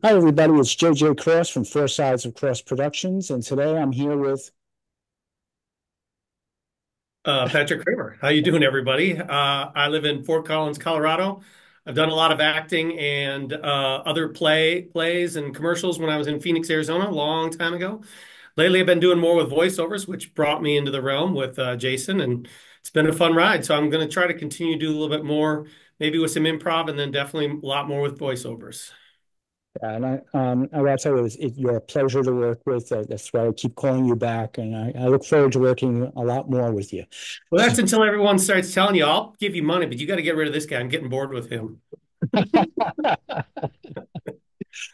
Hi, everybody. It's JJ Cross from Four Sides of Cross Productions, and today I'm here with. Patrick Cramer. How you doing, everybody? I live in Fort Collins, Colorado. I've done a lot of acting and other plays and commercials when I was in Phoenix, Arizona, a long time ago. Lately, I've been doing more with voiceovers, which brought me into the realm with Jason, and it's been a fun ride. So I'm going to try to continue to do a little bit more, maybe with some improv, and then definitely a lot more with voiceovers. I gotta tell you, you're a pleasure to work with. That's why I keep calling you back, and I look forward to working a lot more with you. Well, that's until everyone starts telling you, "I'll give you money, but you got to get rid of this guy. I'm getting bored with him."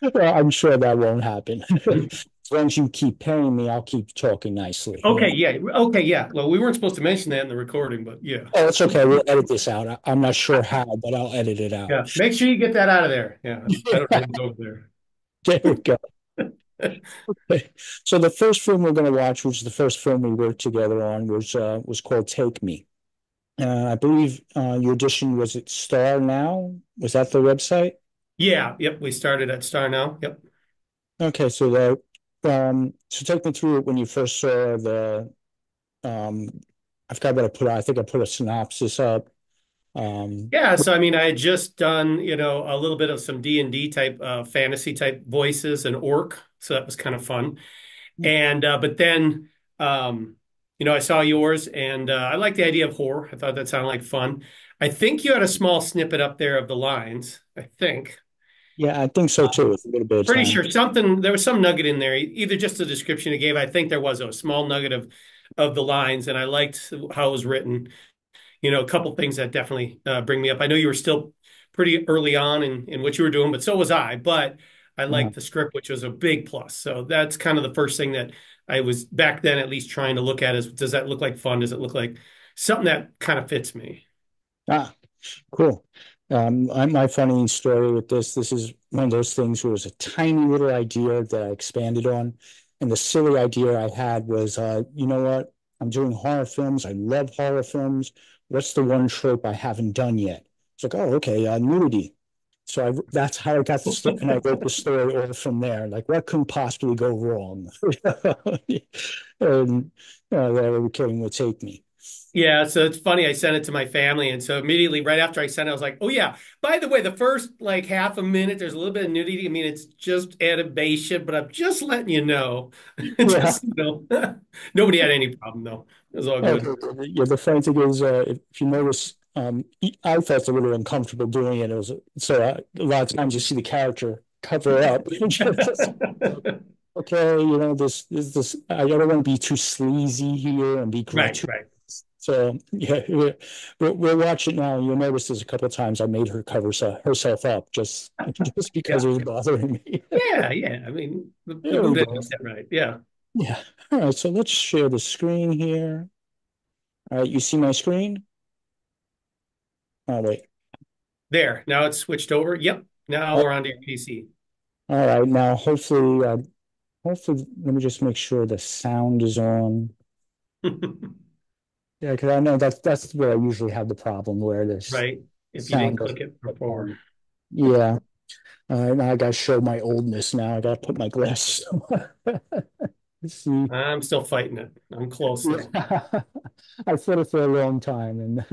Well, I'm sure that won't happen. As long as you keep paying me, I'll keep talking nicely. Okay, yeah. Okay, yeah. Well, we weren't supposed to mention that in the recording, but yeah. Oh, it's okay. We'll edit this out. I'm not sure how, but I'll edit it out. Yeah. Make sure you get that out of there. Yeah. I don't need it over There we go. there. Okay. So the first film we're going to watch, which is the first film we worked together on, was called Take Me. I believe your audition was at Star Now. Was that the website? Yeah. Yep. We started at Star now. Yep. Okay, so take me through it when you first saw the um I forgot what I put. I think I put a synopsis up. Um Yeah. So, I mean, I had just done, a little bit of some D&D type, fantasy type voices and orc. So that was kind of fun. And, but then, um, I saw yours and I like the idea of horror. I thought that sounded like fun. I think you had a small snippet up there of the lines. I think. yeah, I think so too. It's a little bit of Pretty time. sure there was some nugget in there, either just the description it gave. I think there was a small nugget of the lines, and I liked how it was written. A couple things that definitely bring me up. I know you were still pretty early on in what you were doing, but so was I. But I Uh, liked the script, which was a big plus. So that's kind of the first thing that I was back then at least trying to look at is, does that look like fun? Does it look like something that kind of fits me? ah, cool. My funny story with this is one of those things where it was a tiny little idea that I expanded on. And the silly idea I had was, you know what? I'm doing horror films. I love horror films. What's the one trope I haven't done yet? It's like, oh, okay, nudity. That's how I got the story, and I wrote the story all from there. Like, what could possibly go wrong? And wherever the killing would take me. Yeah, so it's funny. I sent it to my family, and so immediately right after I sent it, I was like, "Oh yeah, by the way, the first like half a minute, there's a little bit of nudity. I mean, it's just animation, but I'm just letting you know." Yeah. Just nobody had any problem though. It was all Okay. good. Yeah, the funny thing is, if you notice, I felt a little uncomfortable doing it. A lot of times you see the character cover up. Okay, this. I don't want to be too sleazy here and be Right, gratuitous. right. So yeah, we'll watch it now. You'll notice there's a couple of times I made her cover herself up just because Yeah, it was bothering me. yeah, yeah. I mean, the There we mood go. ended that right. Yeah, Yeah. All right. So let's share the screen here. All right. You see my screen? Oh wait. there. Now it's switched over. Yep. Now Oh, we're onto your PC. all right. Now, hopefully, let me just make sure the sound is on. Yeah, because I know that's where I usually have the problem where this Right. If you didn't sound click doesn't it come before. on. Yeah. Now I got to show my oldness now. I got to put my glasses on. Let's see. I'm still fighting it. I'm close though. Yeah. I thought it for a long time, and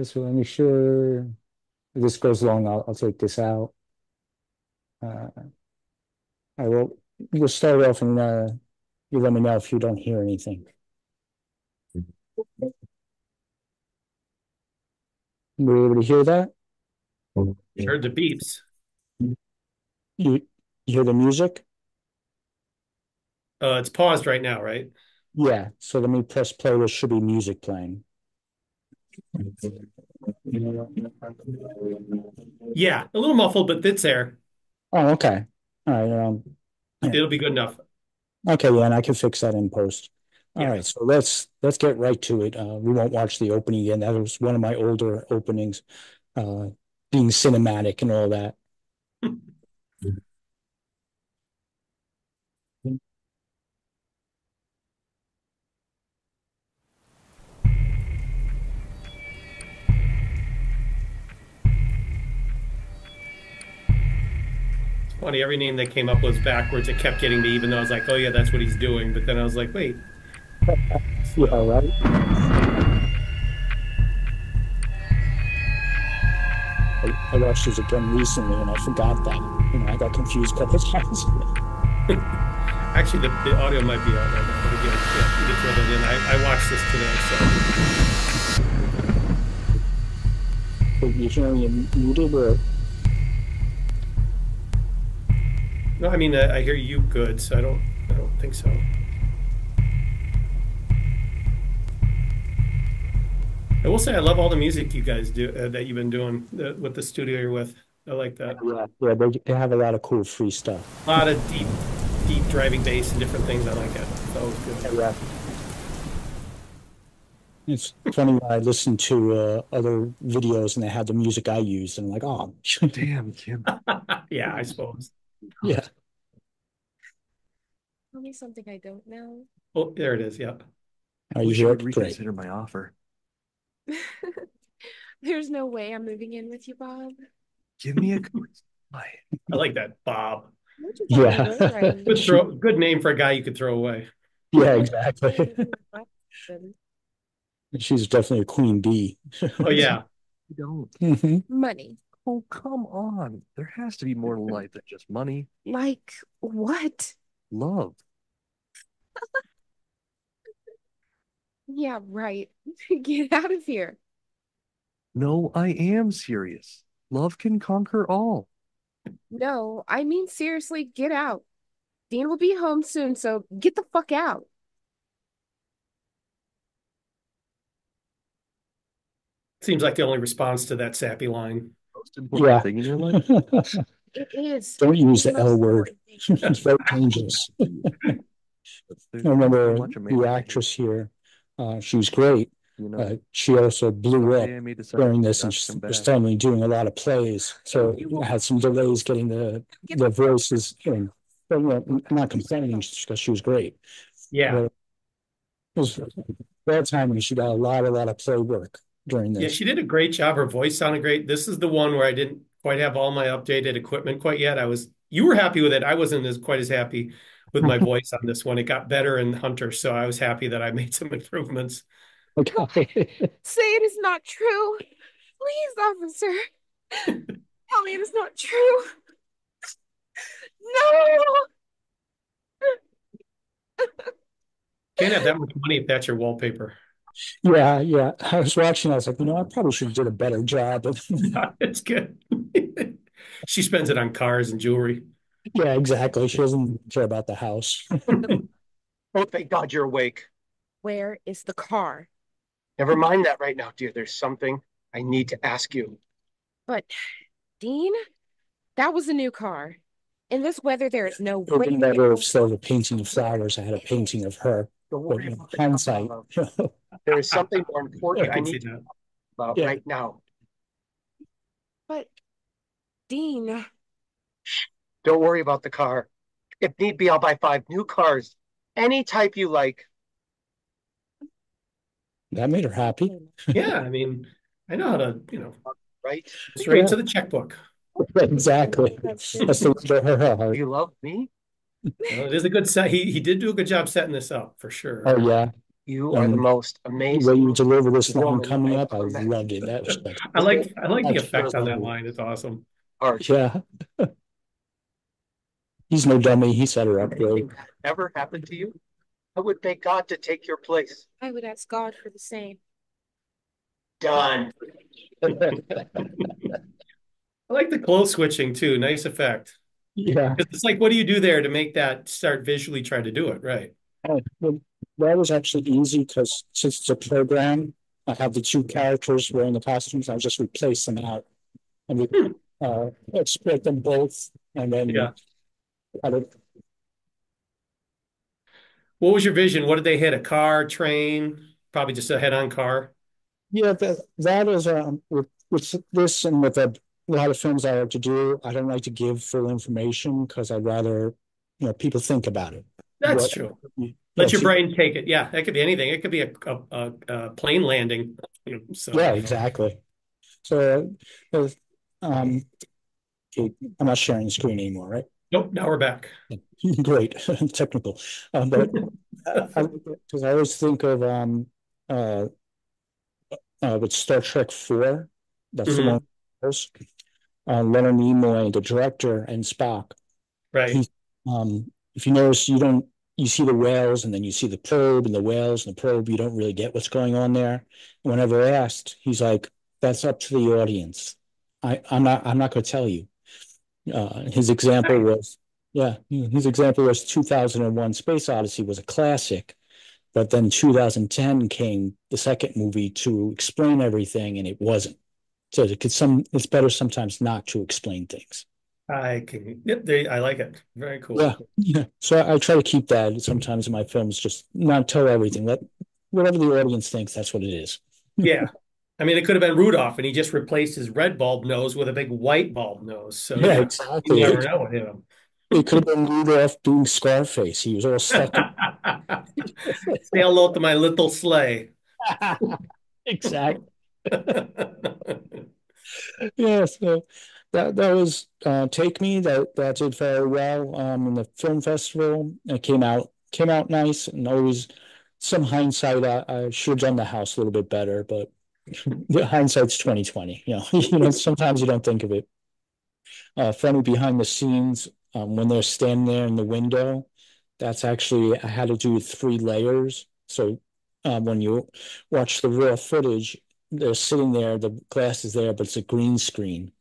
so let me sure if this goes long. I'll take this out. I will. We'll start off, and you let me know if you don't hear anything. Were you able to hear that? Heard the beeps. You, you hear the music? It's paused right now, right? Yeah. So let me press play. There should be music playing. Yeah, a little muffled, but it's there. Oh, okay. All right. Yeah. It'll be good enough. Okay, yeah, and I can fix that in post. All Yeah. right, so let's get right to it. We won't watch the opening again. That was one of my older openings, uh, being cinematic and all that. funny. Every name that came up was backwards. It kept getting me, even though I was like, oh yeah, that's what he's doing. But then I was like, wait. Yeah, So right. I watched this again recently and I forgot that. I got confused a couple of times. actually, the audio might be out right now. But again, yeah, you can throw that in. I watched this today, so But you're hearing it muted or no, I mean I hear you good, so I don't think so. I will say I love all the music you guys do that you've been doing with the studio you're with. I like that. yeah, yeah, they have a lot of cool free stuff. A lot of deep driving bass and different things. I like it. It's always good. Yeah. It's funny when I listen to other videos and they have the music I use, and I'm like, oh, Damn, Kim. Yeah, I suppose. yeah. Tell me something I don't know. Oh, there it is. Yeah. Are you Wish you here? would Great. reconsider my offer. There's no way I'm moving in with you, Bob. Give me a light. I like that, Bob. Where'd you Yeah. find your ring? Good name for a guy you could throw away. Yeah, exactly. She's definitely a queen bee. Oh yeah. You don't. Mhm. Money. Oh, come on. There has to be more to life than just money. Like what? Love. Yeah, right. Get out of here. No, I am serious. Love can conquer all. No, I mean seriously, get out. Dean will be home soon, so get the fuck out. Seems like the only response to that sappy line. Most important Yeah. thing in your life. It is. Don't use the The L most word. important thing. It's very dangerous. There's I only so remember much a man the can do, actress here. She was great. you know. She also blew up Someday I may decide during to this and not she come was back. suddenly doing a lot of plays. So I had some delays getting the voices in. But, not complaining because she was great. Yeah. But it was bad timing. She got a lot of play work during Yeah, this. she did a great job. Her voice sounded great. This is the one where I didn't quite have all my updated equipment quite yet. You were happy with it. I wasn't as quite as happy with my voice on this one. It got better in Hunter, so I was happy that I made some improvements. Okay. Say it is not true. Please, officer. Tell me it is not true. No. Can't have that much money if that's your wallpaper. Yeah, yeah. I was watching. I was like, I probably should have did a better job. It's good. She spends it on cars and jewelry. Yeah, exactly. She doesn't care about the house. Oh, thank God you're awake. Where is the car? Never mind that right now, dear. There's something I need to ask you. But, Dean, that was a new car. In this weather, there is no It would way. be better if instead of a painting of flowers, I had a painting of her. Don't But worry in about the hindsight, color. There is something more I important I can see need to that. talk about Yeah. right now. But, Dean, Don't worry about the car. If need be, I'll buy 5 new cars. Any type you like. that made her happy. Yeah, I mean, I know how to, Right? straight Yeah. to the checkbook. Exactly. That's the way to her heart. You love me? It is a good set. He did do a good job setting this up for sure. Oh yeah. You are the most The amazing. way you deliver this line woman coming I've up, I ever met. loved it. That was like, I like the that's effect on that lovely. line. It's awesome. Harsh. Yeah. He's no dummy. He set her If up great. anything ever happened to you, I would beg God to take your place. I would ask God for the same. Done. I like the clothes switching too. Nice effect. Yeah. It's like, what do you do there to make that start visually try to do it? Right. Well, that was actually easy because since it's a program, I have the two characters wearing the costumes. I just replace them out and we export them both and then Yeah. I don't, What was your vision? What did they hit? A car, train? Probably just a head-on car. yeah, that is with this and with a lot of films I have to do. I don't like to give full information because I'd rather people think about it. That's What- true. you Let your see- brain take it. Yeah, that could be anything. It could be a plane landing. So Yeah, exactly. So, um, okay, I'm not sharing the screen anymore, right? Nope, now we're back. Great, technical. But because I always think of uh, with Star Trek 4, that's the one, Hmm. Leonard Nimoy, the director, and Spock. Right. He, if you notice, you see the whales and then you see the probe and the whales and the probe. You don't really get what's going on there. Whenever asked, he's like, "That's up to the audience. I'm not going to tell you." His example Right. was, yeah, his example was 2001 Space Odyssey was a classic, but then 2010 came the second movie to explain everything, and it wasn't. So it's better sometimes not to explain things. I can, yep, there, I like it. Very Yeah, cool. yeah. So I try to keep that sometimes in my films, just not tell everything. Let whatever the audience thinks, that's what it is. Yeah. I mean, it could have been Rudolph, and he just replaced his red bulb nose with a big white bulb nose. So, Yeah, you exactly. never know with him. It could have been Rudolph doing Scarface. He was all stuck in. Say hello to my little sleigh. Exactly. Yeah, so that was Take Me. That did very well in the film festival. It came out nice, and always some hindsight. I should have done the house a little bit better, but the hindsight's 2020. Sometimes you don't think of it. Funny behind the scenes, when they're standing there in the window, that's actually I had to do 3 layers. So when you watch the raw footage, they're sitting there, the glass is there, but it's a green screen.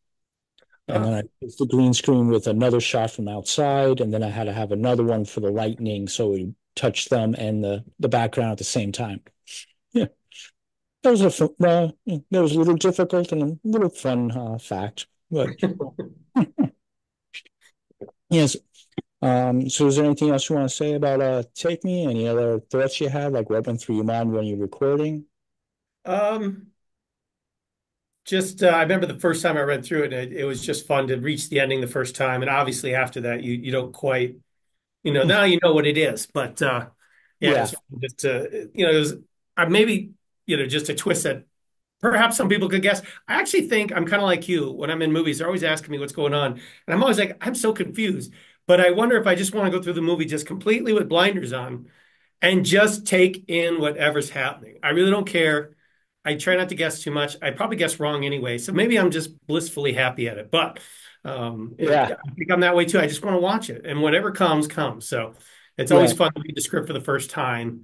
And then Ah, it's the green screen with another shot from outside, and then I had to have another one for the lightning, so it touched them and the background at the same time. Yeah, that was a little difficult and a little fun fact, but yes. So is there anything else you want to say about Take Me? Any other thoughts you have, like what went through your mind when you're recording? um, just I remember the first time I read through it, and it was just fun to reach the ending the first time. And obviously after that, you don't quite, now you know what it is. But yeah, Yeah, it's just it was maybe just a twist that perhaps some people could guess. I actually think I'm kind of like you. When I'm in movies, they're always asking me what's going on. And I'm always like, I'm so confused. But I wonder if I just want to go through the movie just completely with blinders on and just take in whatever's happening. I really don't care. I try not to guess too much. I probably guess wrong anyway. So maybe I'm just blissfully happy at it. But yeah, I think I'm that way too. I just want to watch it. And whatever comes, comes. So it's yeah. always fun to read the script for the first time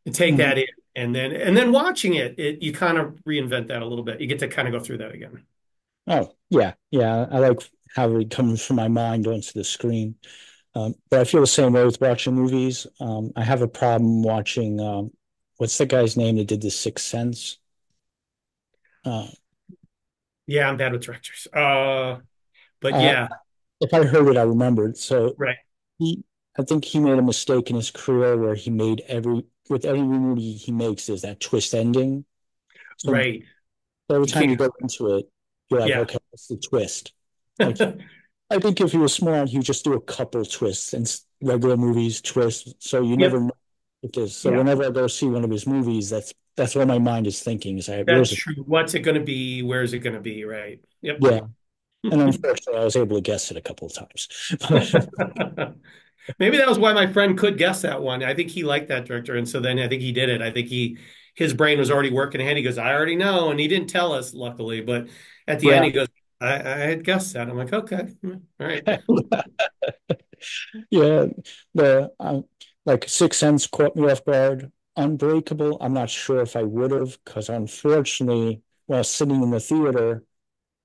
and take Mhm. that in. And then watching it, you kind of reinvent that a little bit. You get to kind of go through that again. Oh, yeah, yeah. I like how it comes from my mind onto the screen. But I feel the same way with watching movies. I have a problem watching, what's the guy's name that did The Sixth Sense? Uh, Yeah, I'm bad with directors. But uh, yeah, if I heard it, I remembered. So right, he, I think he made a mistake in his career where with every movie he makes, there's that twist ending. So right. every You time you can't. go into it, you're like, Yeah. okay, what's the twist? Like, I think if he was smart, he'd just do a couple twists and regular movies twists. So you never Yep. know if there's. So Yeah. whenever I go see one of his movies, that's what my mind is thinking. Is like, That's where's it? true. What's it going to be? Where is it going to be? Right. Yep. Yeah. And unfortunately, I was able to guess it a couple of times. Maybe that was why my friend could guess that one. I think he liked that director, and so then I think he did it. I think his brain was already working ahead. He goes, "I already know," and he didn't tell us, luckily. But at the end, Yeah. he goes, "I had guessed that." I'm like, "Okay, all right." Yeah. The like Sixth Sense caught me off guard. Unbreakable. I'm not sure if I would have, because unfortunately, while sitting in the theater,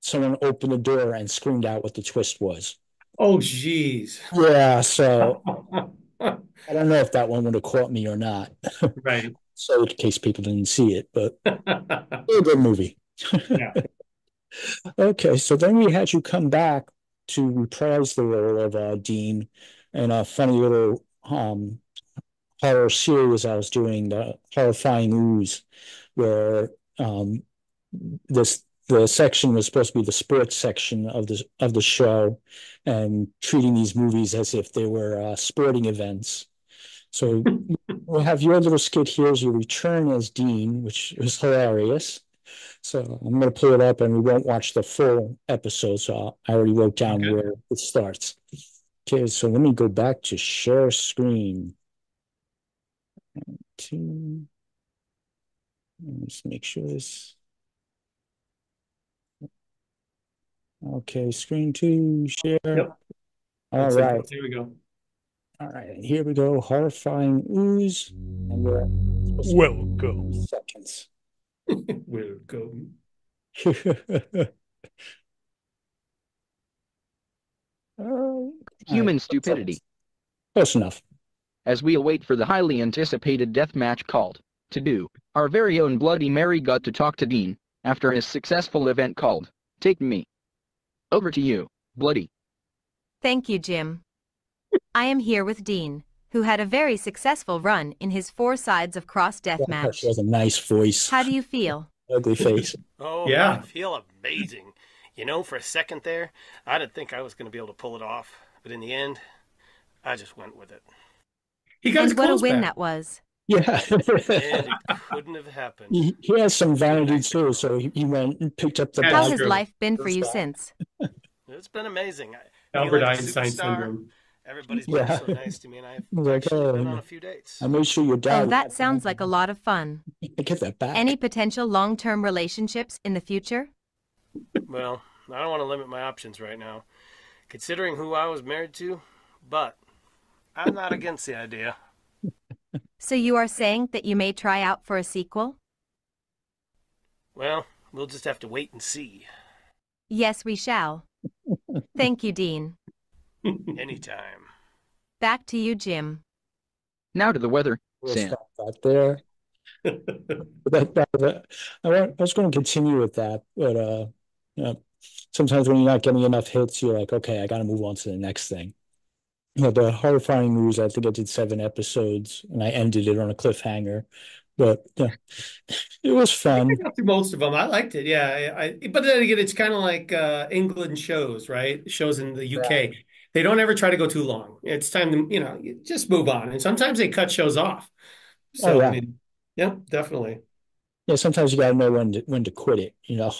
someone opened the door and screamed out what the twist was. Oh, geez. Yeah, so I don't know if that one would have caught me or not. Right. So in case people didn't see it, but a good movie. Yeah. Okay, so then we had you come back to reprise the role of Dean in a funny little horror series I was doing, the Horrifying Ooze, where this the section was supposed to be the sports section of the show, and treating these movies as if they were sporting events. So we'll have your little skit here as you return as Dean, which was hilarious. So I'm going to pull it up and we won't watch the full episode. So I already wrote down Okay. where it starts. Okay, so let me go back to share screen. Let's make sure this. Okay, screen two, share. Yep. All Looks like right. there we go. All right, here we go. Horrifying ooze. And we're Welcome. seconds. Welcome. Human stupidity. Close enough. As we await for the highly anticipated deathmatch called To Do, our very own Bloody Mary got to talk to Dean after his successful event called Take Me. Over to you, Bloody. Thank you, Jim. I am here with Dean, who had a very successful run in his 4 sides of cross She deathmatch. has a nice voice. How do you feel? Ugly face. Oh, Yeah. I feel amazing. You know, for a second there, I didn't think I was going to be able to pull it off. But in the end, I just went with it. He got his And what a clothes win back. that was. Yeah. And it couldn't have happened. He has some vanity too, so he went and picked up the How How bag. has true. life been for Goes you back. since? It's been amazing. I feel Albert like a Einstein superstar. syndrome. Everybody's Yeah. been so nice to me, and I've Like, actually been on oh, a few dates. I made sure your dad. Oh, that sounds like a lot of fun. Get that back. Any potential long-term relationships in the future? Well, I don't want to limit my options right now, considering who I was married to, but I'm not against the idea. So you are saying that you may try out for a sequel? Well, we'll just have to wait and see. Yes, we shall. Thank you, Dean. Anytime. Back to you, Jim. Now to the weather, We'll Sam. stop that there. I was going to continue with that, but you know, sometimes when you're not getting enough hits, you're like, okay, I got to move on to the next thing. The horrifying news, I think I did 7 episodes and I ended it on a cliffhanger, but it was fun. I got through most of them. I liked it. Yeah. But then again, it's kind of like England shows, right? Shows in the UK. They don't ever try to go too long. It's time to, you just move on. And sometimes they cut shows off. Oh So, I yeah, mean, yeah, definitely. yeah. Sometimes you got to know when to quit it. Yeah.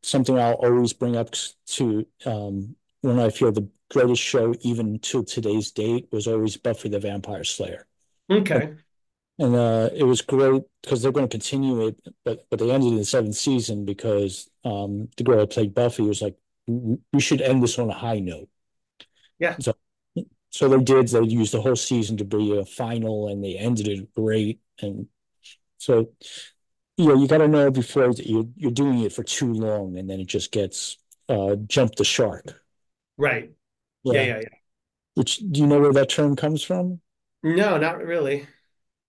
Something I'll always bring up to when I feel the greatest show, even till today's date, was always Buffy the Vampire Slayer. Okay. And it was great because they're going to continue it, but they ended in the 7th season because the girl who played Buffy was like, we should end this on a high note. Yeah. So they did. They used the whole season to be a final, and they ended it great. And so, you got to know before that you're doing it for too long, and then it just gets jump the shark. Right. Yeah. Yeah. Which, do you know where that term comes from? No, not really.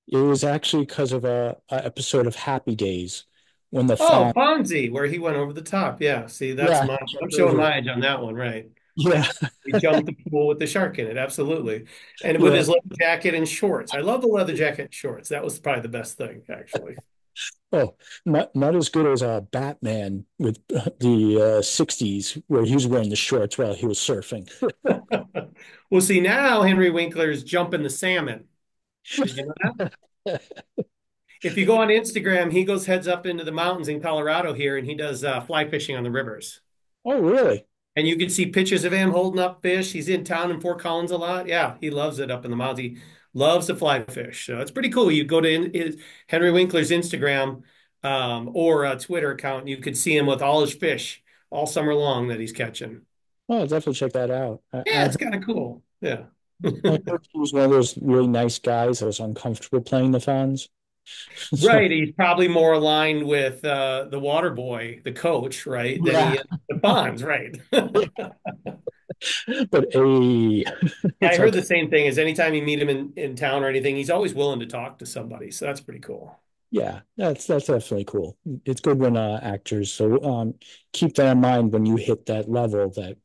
It was actually because of a episode of Happy Days when the Oh, fawn. Fonzie, where he went over the top. Yeah. See, that's Yeah, my, I'm jumped showing over. my age on that one, right? Yeah, He jumped the pool with the shark in it. Absolutely. And with yeah. his leather jacket and shorts. I love the leather jacket and shorts. That was probably the best thing, actually. Oh, not as good as Batman with the '60s, where he was wearing the shorts while he was surfing. Well, see, now Henry Winkler's jumping the salmon. Did you know that? If you go on Instagram, he goes heads up into the mountains in Colorado here, and he does fly fishing on the rivers. Oh, really? And you can see pictures of him holding up fish. He's in town in Fort Collins a lot. Yeah, he loves it up in the mountains. He loves to fly fish. So it's pretty cool. You go to Henry Winkler's Instagram or Twitter account, and you could see him with all his fish all summer long that he's catching. Oh, I'll definitely check that out. Yeah, it's kind of cool. Yeah. I heard he was one of those really nice guys that was uncomfortable playing the fawns. So, Right. He's probably more aligned with the water boy, the coach, right, than he yeah, is the Bonds, right? but hey, Yeah, I it's heard okay. the same thing is anytime you meet him in town or anything, he's always willing to talk to somebody. So that's pretty cool. Yeah, that's definitely cool. It's good when actors so keep that in mind when you hit that level that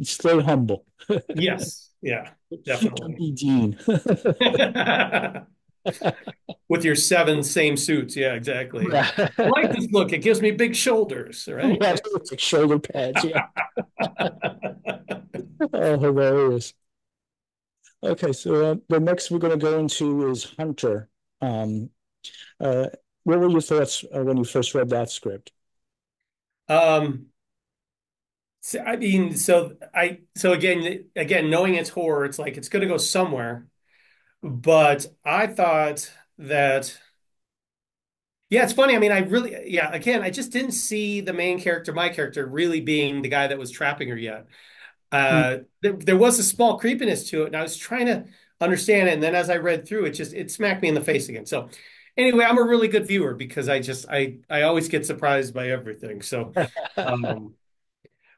stay humble. Yes. Yeah, Don't definitely. be Dean. With your 7 same suits. Yeah, exactly. Yeah. I like this look. It gives me big shoulders, right? Yeah, it's like shoulder pads. Yeah. Oh, hilarious. Okay, so the next we're going to go into is Hunter. Um, uh, what were your thoughts when you first read that script? Um, So, I mean, so again, knowing it's horror, it's like it's going to go somewhere. But I thought that, yeah, it's funny. I mean, yeah, again, I just didn't see the main character, my character, really being the guy that was trapping her yet. Mm. There was a small creepiness to it, and I was trying to understand it. And then as I read through it, it smacked me in the face again. So anyway, I'm a really good viewer because I always get surprised by everything. So, um,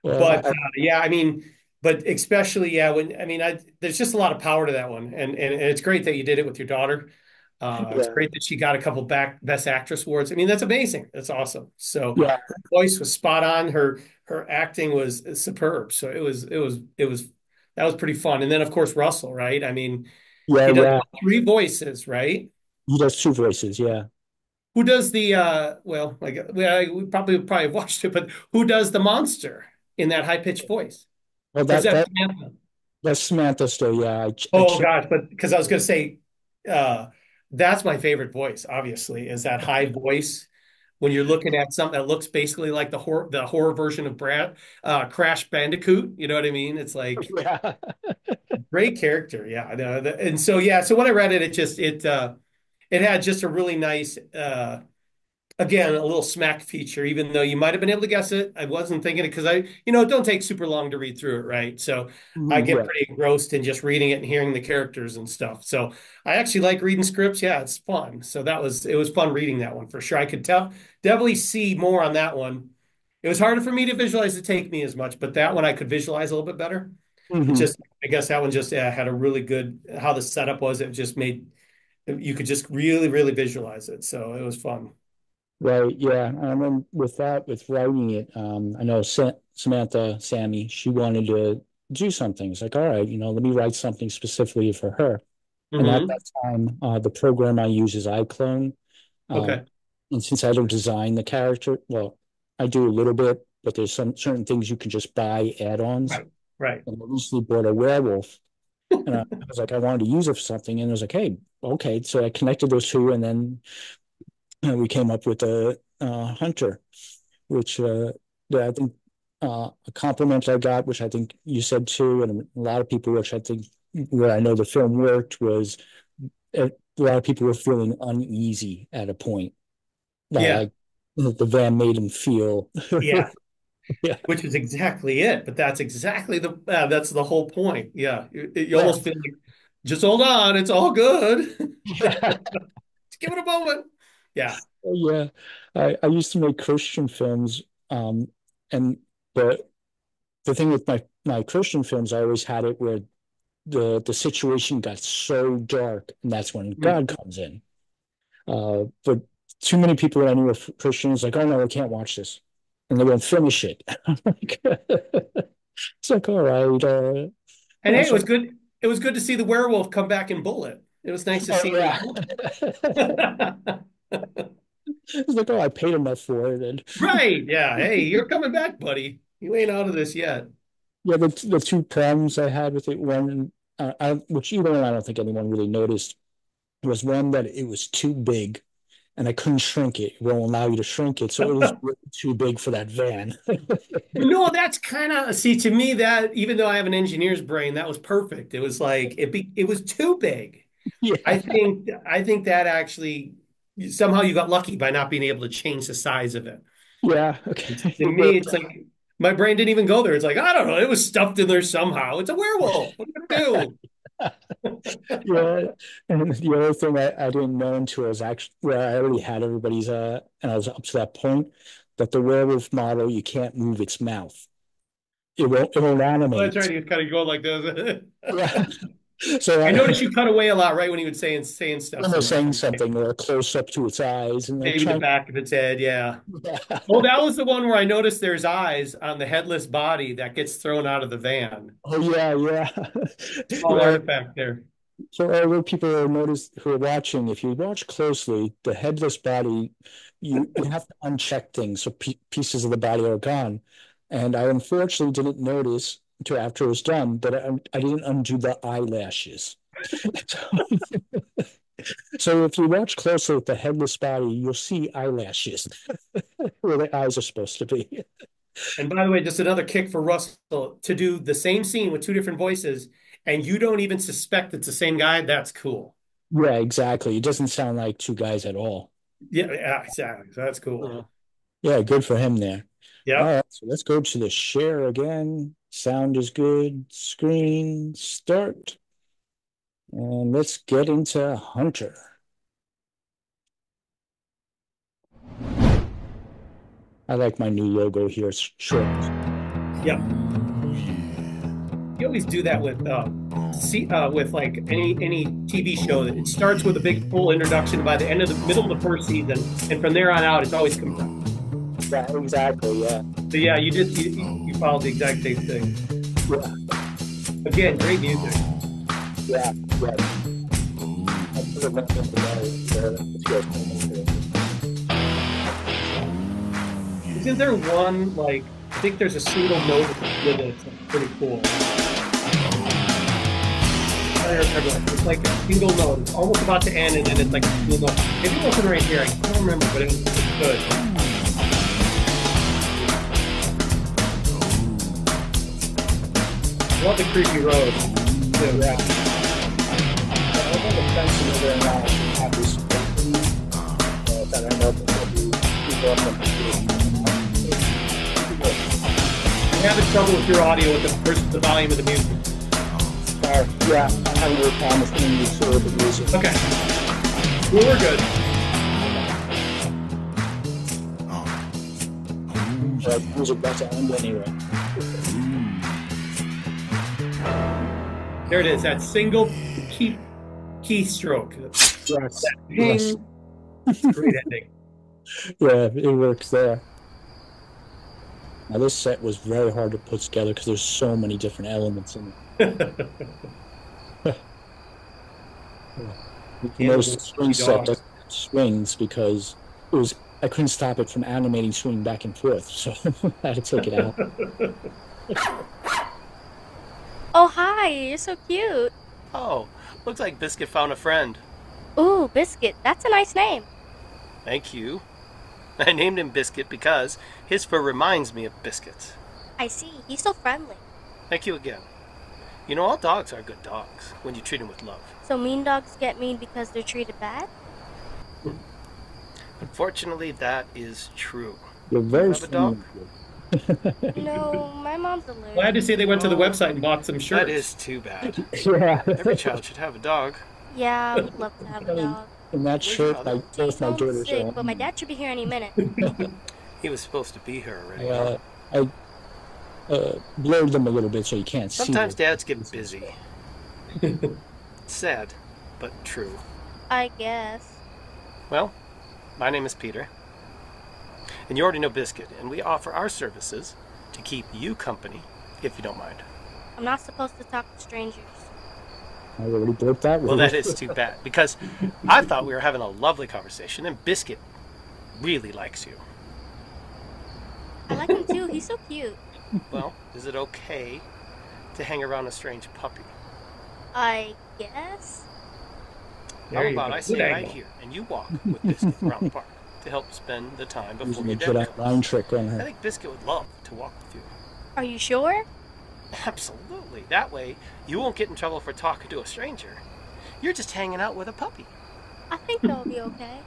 Yeah, yeah, I mean, but especially, yeah, when I mean, there's just a lot of power to that one, and it's great that you did it with your daughter. It's yeah, great that she got a couple back Best Actress awards. I mean, that's amazing. That's awesome. So yeah, her voice was spot on. Her acting was superb. So it was that was pretty fun. And then of course Russell, right? I mean, yeah, he does yeah. three voices, right? He does two voices. Yeah. Who does the well, like we probably have watched it, but who does the monster in that high pitched voice? Well, Or is that that that Samantha? that's Samantha still. Yeah, I Oh checked. gosh, but because I was going to say, uh, that's my favorite voice. Obviously, is that high voice when you're looking at something that looks basically like the horror version of Crash Bandicoot. You know what I mean? It's like Yeah. great character. Yeah, I know. And so yeah, so when I read it, it had just a really nice again, a little smack feature, even though you might have been able to guess it. I wasn't thinking it because it don't take super long to read through it, right? So I Mhm, get yeah. pretty engrossed in just reading it and hearing the characters and stuff. So I actually like reading scripts. Yeah, it's fun. So it was fun reading that one for sure. I could definitely see more on that one. It was harder for me to visualize to take me as much, but that one I could visualize a little bit better. It Hmm. just, I guess that one just had a really good, how the setup was. It just made, you could just really, really visualize it. So it was fun. Right. Yeah. And then with that, with writing it, I know Samantha, Sammy, she wanted to do something. It's like, all right, let me write something specifically for her. And at Hmm. that time, the program I use is iClone. Um, Okay. and since I don't design the character, well, I do a little bit, but there's some certain things you can just buy add-ons. Right. Right. And I recently bought a werewolf, and I was like, I wanted to use it for something, and I was like, hey, okay. So I connected those two, and then we came up with a hunter, which I think a compliment I got, which I think you said too, and a lot of people, which I think where I know the film worked was a lot of people were feeling uneasy at a point, Yeah. like the van made them feel. Yeah. Yeah, Which is exactly it. But that's exactly that's the whole point. Yeah. You yeah, almost feel like, just hold on. It's all good. yeah, Just give it a moment. Yeah. yeah. I used to make Christian films, and the the thing with my Christian films, I always had it where the situation got so dark, and that's when Mm. God comes in. But too many people that I knew were Christians, like, oh no, I can't watch this, and they won't finish it. Like, it's like, all right, And hey, it so, was good. It was good to see the werewolf come back in Bullet. It was nice to oh see him yeah. in Bullet. It's like, oh, I paid enough for it, and Right. Yeah. Hey, you're coming back, buddy. You ain't out of this yet. yeah, the two problems I had with it, one, which even I don't think anyone really noticed, was one that it was too big and I couldn't shrink it. It won't allow you to shrink it. So it was way too big for that van. No, that's kind of see to me that even though I have an engineer's brain, that was perfect. It was like it was too big. Yeah. I think that actually somehow you got lucky by not being able to change the size of it. Yeah. Okay. To me, it's like my brain didn't even go there. It's like, I don't know, it was stuffed in there somehow. It's a werewolf. What are you gonna do? Yeah. And the other thing I didn't know until I was actually where I already had everybody's and I was up to that point that the werewolf model, you can't move its mouth. It won't Well, that's right. animate. He was kind of going like this. Yeah. So I noticed you cut away a lot, right, when he would saying stuff. when they're So saying something or close up to its eyes and like maybe the trying. back of its head, yeah. Yeah. Well, that was the one where I noticed there's eyes on the headless body that gets thrown out of the van. Oh yeah, yeah. Small Yeah. artifact there. So other people who notice who are watching, if you watch closely, the headless body, you have to uncheck things so pieces of the body are gone. And I unfortunately didn't notice until after it was done, but I didn't undo the eyelashes. So if you watch closely at the headless body, you'll see eyelashes where the eyes are supposed to be. And by the way, just another kick for Russell to do the same scene with two different voices, and you don't even suspect it's the same guy. That's cool. Yeah, exactly. It doesn't sound like two guys at all. Yeah, exactly. That's cool. Yeah, good for him there. All Yep. right, so let's go to the share again. Sound is good. Screen start. And let's get into Hunter. I like my new logo here. It's short. Yep. You always do that with with like any TV show. It starts with a big full introduction by the end of the middle of the first season, and from there on out, it's always compressed. Yeah, exactly. Yeah. So yeah, you followed the exact same thing. Yeah. Again, great music. Yeah. Yeah. I should have mentioned Isn't there one like I think there's a single note with it. It's pretty cool. I don't remember. It's like a single note. It's almost about to end, and then it's like a single note. Maybe it wasn't right here. I don't remember, but it was good. Love the creepy road. Yeah. I think the fencing over there now have this that I know people up I'm having trouble with your audio with the volume of the music. yeah, I'm having a little problem with the sort of the music. Okay. Well, we're good. But music does end anyway. There it is. That single keystroke. Yes. Ping. Great ending. Yeah, it works there. Now this set was very hard to put together because there's so many different elements in it. Most the swing set doesn't have swings because I couldn't stop it from animating swing back and forth, so I had to take it out. Oh, hi, you're so cute. Oh, looks like Biscuit found a friend. Ooh, Biscuit, that's a nice name. Thank you. I named him Biscuit because his fur reminds me of biscuits. I see, he's so friendly. Thank you again. You know, all dogs are good dogs when you treat them with love. So mean dogs get mean because they're treated bad? Unfortunately, that is true. You're very You have a dog? No, my mom's allergic. Glad to see they went to the website and bought some shirts. That is too bad. Yeah. Every child should have a dog. Yeah, I would love to have a dog. In that shirt, I both my I'm daughters sick, are. but my dad should be here any minute. He was supposed to be here already. I blurred them a little bit so you can't see. Sometimes them. dads get busy. Sad, but true. I guess. Well, my name is Peter. And you already know Biscuit, and we offer our services to keep you company, if you don't mind. I'm not supposed to talk to strangers. I already broke that rule. Well, that is too bad, because I thought we were having a lovely conversation, and Biscuit really likes you. I like him too, he's so cute. Well, is it okay to hang around a strange puppy? I guess? There How you about go. I stay Good right angle. here, and you walk with Biscuit around the park to help spend the time before Using your a dad Jedi line comes. trick on I her. think Biscuit would love to walk with you. Are you sure? Absolutely. That way, you won't get in trouble for talking to a stranger. You're just hanging out with a puppy. I think that'll be okay.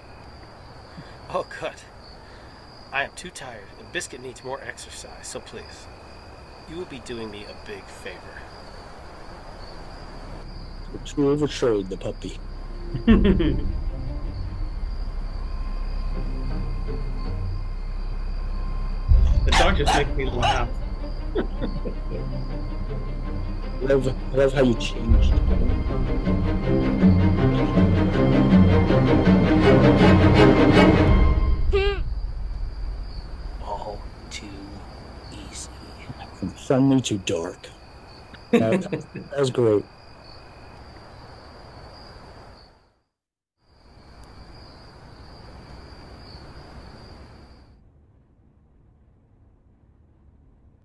Oh, good. I am too tired, and Biscuit needs more exercise, so please, you would be doing me a big favor. To overtrade the puppy. The dog just makes me laugh. I love how you changed. All too easy. From friendly to dark. That was great.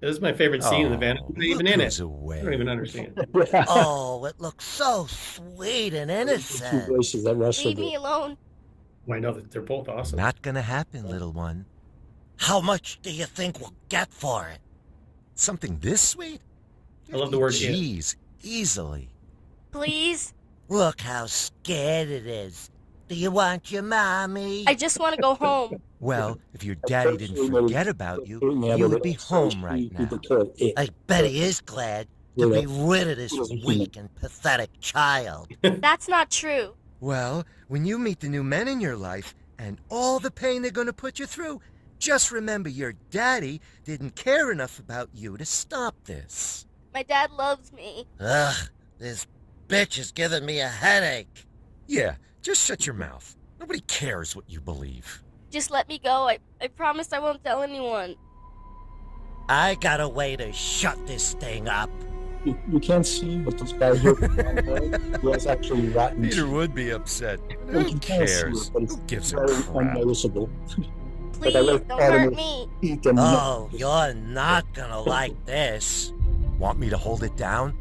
This is my favorite scene in the van. Oh, Not even look in who's it. away. I don't even understand. Oh, it looks so sweet and Two innocent. voices that Russell Leave me did. alone. I know that they're both awesome. Not gonna happen, little one. How much do you think we'll get for it? Something this sweet? I love the word Jeez, easily. Please? Look how scared it is. Do you want your mommy? I just want to go home. Well, if your daddy didn't forget about you, you would be home right now. I bet he is glad to be rid of this weak and pathetic child. That's not true. Well, when you meet the new men in your life and all the pain they're going to put you through, just remember your daddy didn't care enough about you to stop this. My dad loves me. Ugh, this bitch is giving me a headache. Yeah, just shut your mouth. Nobody cares what you believe. Just let me go. I promise I won't tell anyone. I got a way to shut this thing up. You can't see what this guy here he has actually rotten Peter teeth. would be upset. You Who can kind of see cares? it, but it's Who gives a very crap? unnoticeable. Please, don't hurt me. Oh, you're not gonna like this. Want me to hold it down?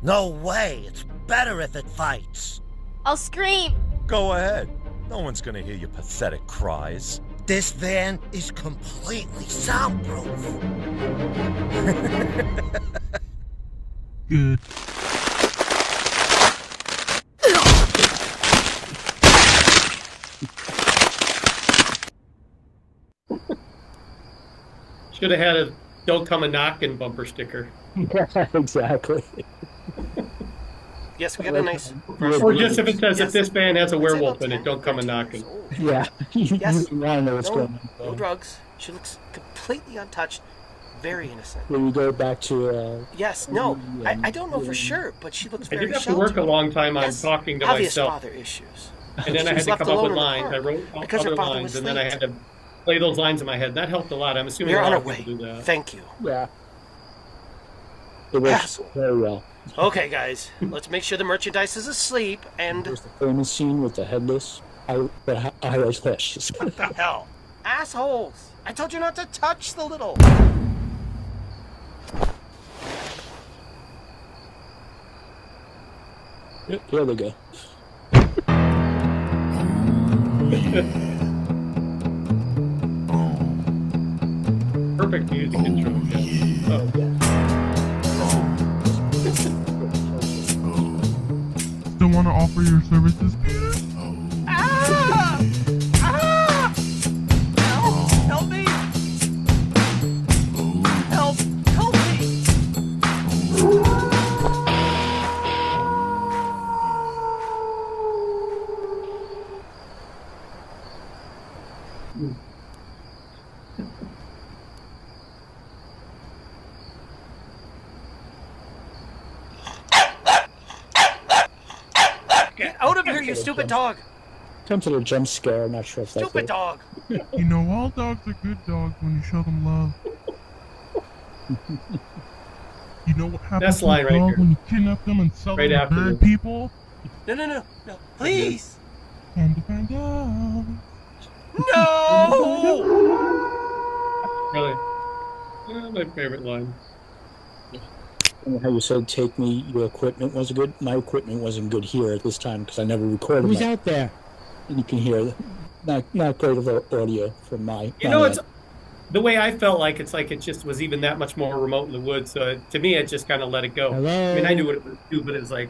No way, it's better if it fights. I'll scream. Go ahead. No one's gonna hear your pathetic cries. This van is completely soundproof. Good. Should have had a "Don't Come a Knockin'" bumper sticker. Exactly. Yes, we got a nice. Or just if it says Yes. if this band has a I'd say werewolf about in it, 10, don't come a 13 knocking. years old. Yeah. You Yes. want to know what's No, going on. no drugs. She looks completely untouched, very innocent. When we go back to Yes, no, I don't know for sure, but she looks I very did have to sheltered. work a long time on Yes, talking to obvious myself. father issues. And then I She had was to left come up alone with in the lines. I park wrote because her other father lines, was and then I late. had to play those lines in my head. That helped a lot. I'm assuming You're a on lot our of people way. do that. Thank you. yeah. It works Asshole. very well. Okay, guys, let's make sure the merchandise is asleep and... There's the famous scene with the headless eyelashes. What the hell? Assholes! I told you not to touch the little... Here they go. Perfect music intro. Yeah. Oh, Still want to offer your services? Ah! Ah! Help! Help me! Help! Help me! Get out of here, you stupid dog! Come to the jump scare. I'm not sure if that's Stupid it. dog! You know, all dogs are good dogs when you show them love. You know what happens That's to a line right dog here. when you kidnap them and sell Right them after to bad this. people? No, no, no, no, please! Time to find out. No! really. My favorite line. And how you said, "Take me." Your equipment was good. My equipment wasn't good here at this time because I never recorded. Who's my- out there? And you can hear not great of audio from my. You know, it's the way I felt like it just was even that much more remote in the woods. So to me, it just kind of let it go. Hello? I mean, I knew what it would do, but it's like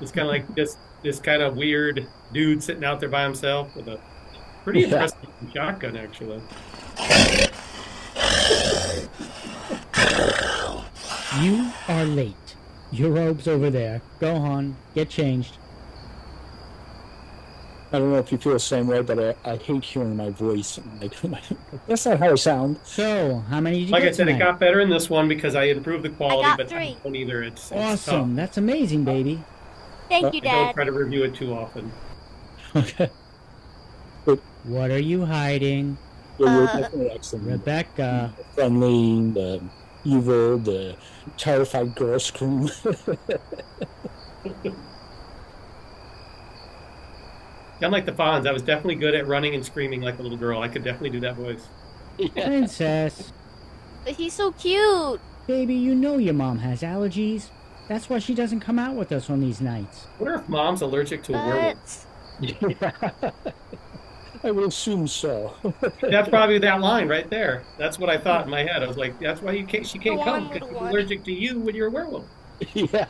it's kind of like this kind of weird dude sitting out there by himself with a pretty Yeah. impressive shotgun, actually. You are late. Your robe's over there. Go on, get changed. I don't know if you feel the same way, but I hate hearing my voice. Like, that's not how I sound. So, how many did you Like get I said, it tonight? got better in this one because I improved the quality, got but 3. I don't either. It's Awesome. tough. That's amazing, baby. Thank you, I don't Dad. try to review it too often. Okay. What are you hiding? Yeah, you're Uh, definitely excellent. Rebecca. The friendly, the evil, the terrified girl scream. Unlike the Fonz, I was definitely good at running and screaming like a little girl. I could definitely do that voice. Princess. But he's so cute. Baby, you know your mom has allergies. That's why she doesn't come out with us on these nights. I wonder if Mom's allergic to a werewolf. But I would assume so. That's probably that line right there. That's what I thought in my head. I was like, that's why you can't, she Go can't come on, because little she's one. allergic to you when you're a werewolf. Yeah.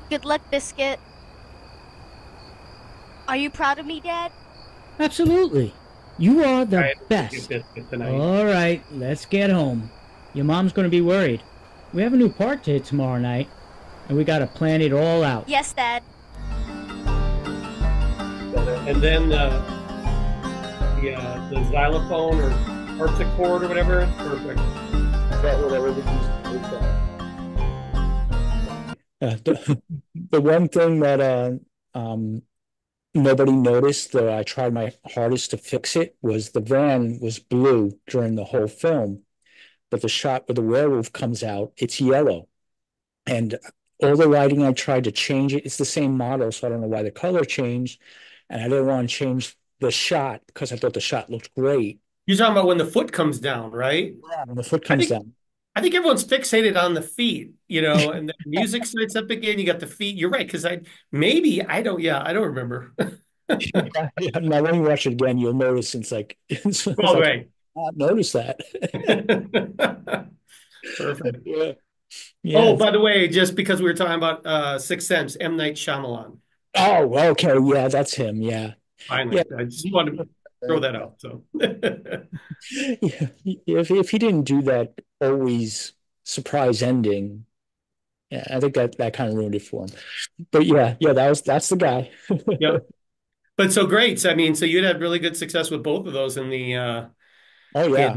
Good luck, Biscuit. Are you proud of me, Dad? Absolutely. You are the I had to get best. biscuit tonight. All right, let's get home. Your mom's going to be worried. We have a new part to hit tomorrow night, and we got to plan it all out. Yes, Dad. And then the xylophone or harpsichord or whatever, it's perfect. Whatever the one thing that nobody noticed, though I tried my hardest to fix it, was the van was blue during the whole film, but the shot where the werewolf comes out, it's yellow. And all the lighting, I tried to change it. It's the same model, so I don't know why the color changed. And I didn't want to change the shot because I thought the shot looked great. You're talking about when the foot comes down, right? Yeah, when the foot I comes think down. I think everyone's fixated on the feet, and the music starts up again. You got the feet. You're right, because I don't remember. Yeah, yeah. Now, when you watch it again, you'll notice it's Well, like right. I not notice that. Perfect. Yeah, Oh, yeah. by the way, just because we were talking about Sixth Sense, M. Night Shyamalan. Oh, okay. Yeah, that's him. Yeah, yeah. Finally, I just wanted to throw that out. So, Yeah. If he didn't do that always surprise ending, yeah, I think that kind of ruined it for him. But yeah, yeah, that's the guy. yeah. But so great. So, I mean, so you'd had really good success with both of those in the Oh yeah,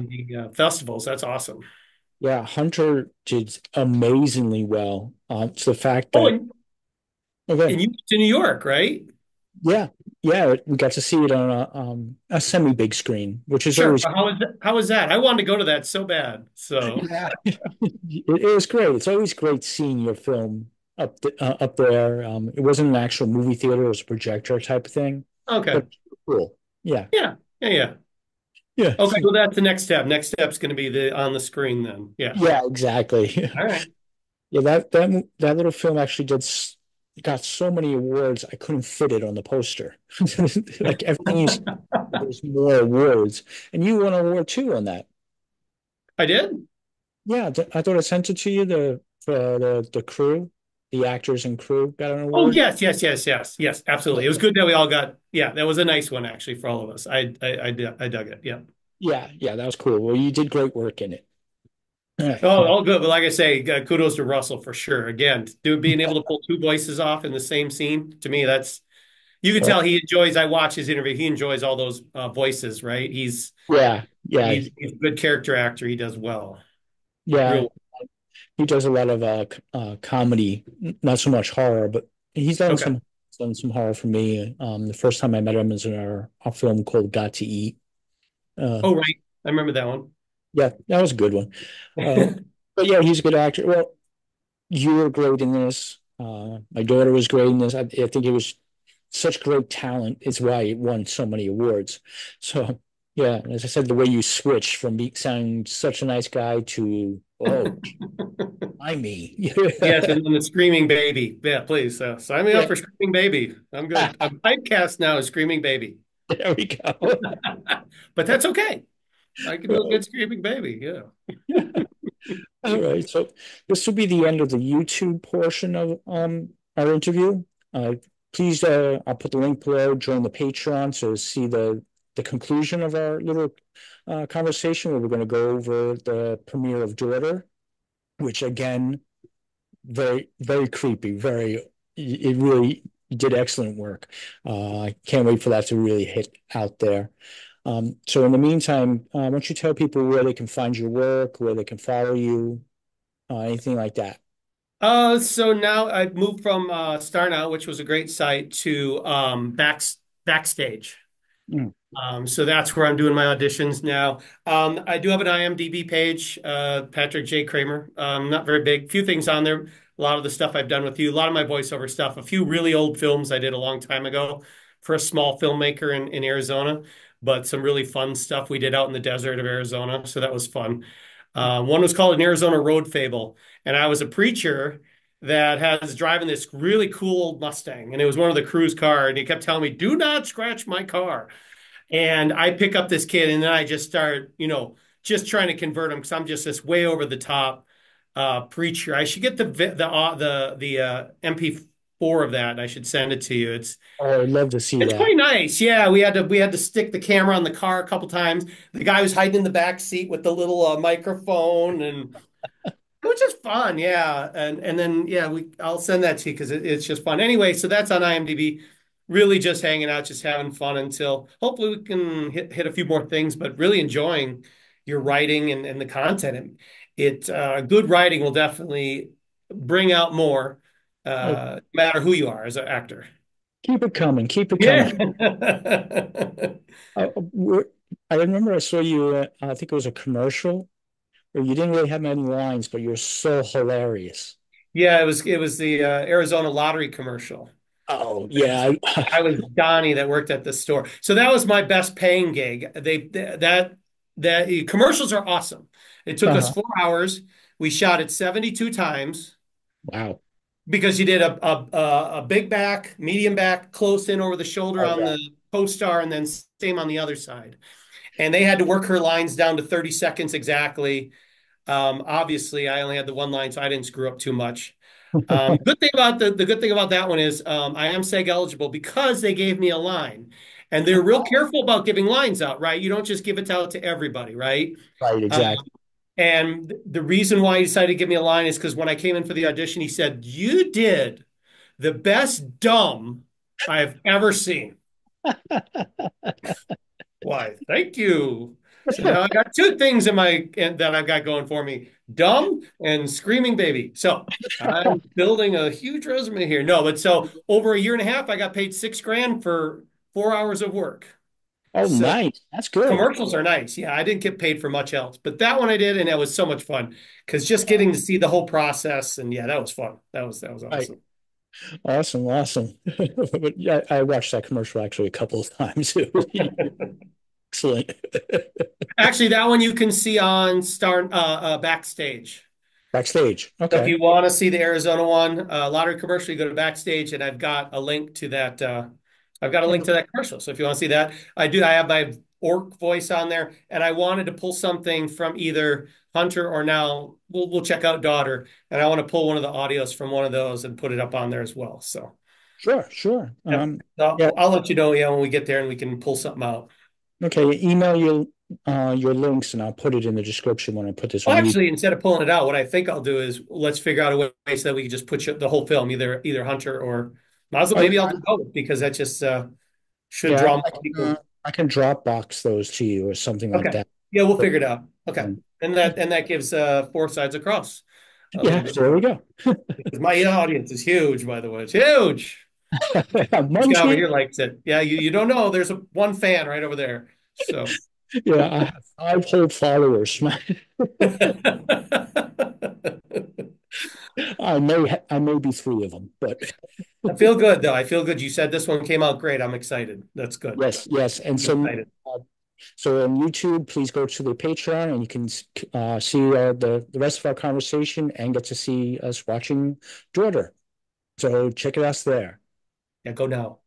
festivals. That's awesome. yeah. Hunter did amazingly well. It's the fact Oh, that and okay, you went to New York, right? yeah, yeah, we got to see it on a semi big screen, which is Sure. always How was that? I wanted to go to that so bad. So, yeah, it was great. It's always great seeing your film up there. It wasn't an actual movie theater; it was a projector type of thing, okay. but cool. Yeah, Yeah. Yeah. Yeah. yeah, Okay. Well, that's the next step. Next step's going to be the on the screen then. Yeah. yeah, exactly. All right. Yeah, that little film actually got so many awards I couldn't fit it on the poster. Like everything you see, there's more awards, and you won an award too on that. I did. Yeah, I thought I sent it to you. For the crew, the actors and crew got an Oh, award. yes, yes, yes, yes, yes, absolutely. It was good that we all got, yeah, that was a nice one actually for all of us. I dug it. Yeah. Yeah, yeah, that was cool. Well, you did great work in it. Yeah, Oh, all good. But like I say, kudos to Russell for sure. Again, being able to pull two voices off in the same scene, to me, you can tell he enjoys, I watch his interview, he enjoys all those voices, right? yeah, yeah, He's a good character actor. He does well. yeah. Real. He does a lot of comedy, not so much horror, but Okay. he's done some horror for me. The first time I met him was in our film called Got to Eat. Uh, Oh, right. I remember that one. yeah, that was a good one. But yeah, he's a good actor. Well, you were great in this. My daughter was great in this. I think it was such great talent. It's why it won so many awards. So yeah, as I said, the way you switch from sounding such a nice guy to I me. Yes, and then the Screaming Baby. Yeah, please. Sign me up Yeah, for Screaming Baby. I'm good. I'm typecast now as Screaming Baby. there we go. But that's okay. I can do a good Screaming Baby. Yeah. All right, so this will be the end of the YouTube portion of our interview. Uh, Please, I'll put the link below. Join the Patreon to see the conclusion of our little conversation where we're going to go over the premiere of Daughter, which again, very very creepy. It really did excellent work. I can't wait for that to really hit out there. So in the meantime, why don't you tell people where they can find your work, where they can follow you, anything like that? So now I've moved from Star Now, which was a great site, to Backstage. Mm. So that's where I'm doing my auditions now. I do have an IMDb page, Patrick J. Cramer. Not very big, few things on there. A lot of the stuff I've done with you, a lot of my voiceover stuff, a few really old films I did a long time ago for a small filmmaker in Arizona, but some really fun stuff we did out in the desert of Arizona. So that was fun. One was called An Arizona Road Fable, and I was a preacher that has driving this really cool Mustang, and it was one of the cruise car, and he kept telling me, "Do not scratch my car." And I pick up this kid, and then I just start, just trying to convert him because I'm just this way over the top preacher. I should get the MP4 of that. And I should send it to you. Oh, I'd love to see It's that. pretty nice. Yeah, we had to stick the camera on the car a couple times. The guy was hiding in the back seat with the little microphone, and which is fun, yeah. And then yeah, I'll send that to you because it's just fun. Anyway, so that's on IMDb. Really just hanging out, just having fun until hopefully we can hit a few more things, but really enjoying your writing and the content. And good writing will definitely bring out more, Oh, no matter who you are as an actor. keep it coming. Keep it Yeah. coming. Uh, we're- I remember I saw you, I think it was a commercial where you didn't really have many lines, but you're so hilarious. Yeah, it was the Arizona lottery commercial. Oh, yeah. I was Donnie that worked at the store. So that was my best paying gig. That commercials are awesome. It took us Uh-huh. 4 hours. We shot it 72 times Wow. because you did a big back, medium back, close in over the shoulder Oh, on yeah. the co-star, and then same on the other side. And they had to work her lines down to 30 seconds exactly. Obviously, I only had the one line, so I didn't screw up too much. Good thing about the good thing about that one is I am SAG eligible because they gave me a line, and they're real careful about giving lines out, right? You don't just give it out to everybody, right? Right, Um, exactly. and the reason why he decided to give me a line is because when I came in for the audition, he said, "You did the best dumb I've ever seen." Why, thank you. So now I got two things that I've got going for me: dumb and screaming baby. So I'm building a huge resume here. No, but so over a year and a half, I got paid 6 grand for 4 hours of work. Oh, So nice. That's good. commercials are nice. Yeah, I didn't get paid for much else, but that one I did, and that was so much fun because just getting to see the whole process, and yeah, that was fun. That was Right. awesome. Awesome, awesome. But yeah, I watched that commercial actually a couple of times. It was excellent. Actually, that one you can see on Star Backstage. Backstage. So if Okay. you want to see the Arizona one, lottery commercial, you go to Backstage, and I've got a link to that. I've got a link to that commercial. So if you want to see that, I do. I have my orc voice on there, and I wanted to pull something from either Hunter or now we'll check out Daughter, and I want to pull one of the audios from one of those and put it up on there as well. So Sure, sure. yep, Yeah. I'll let you know. Yeah, when we get there and we can pull something out. Okay. Email your links and I'll put it in the description when I put this Well, on YouTube. actually, instead of pulling it out, what I think I'll do is let's figure out a way so that we can just put the whole film, either Hunter or Oh, maybe I'll do both because that just should yeah, draw more people. I can Dropbox those to you or something like Okay. that. Yeah, we'll figure it out. Okay. Um, And that gives four sides across a yeah, little bit. there we go. Because my audience is huge, by the way. It's huge. This guy over Munchie. here likes it. Yeah, you don't know. There's one fan right over there. So Yeah, I have 5 whole followers. I may be 3 of them, but I feel good though. I feel good. You said this one came out great. I'm excited. That's good. yes, yes. And I'm so excited. so on YouTube, please go to the Patreon and you can see the rest of our conversation and get to see us watching Daughter. So check it out there. Yeah, go now.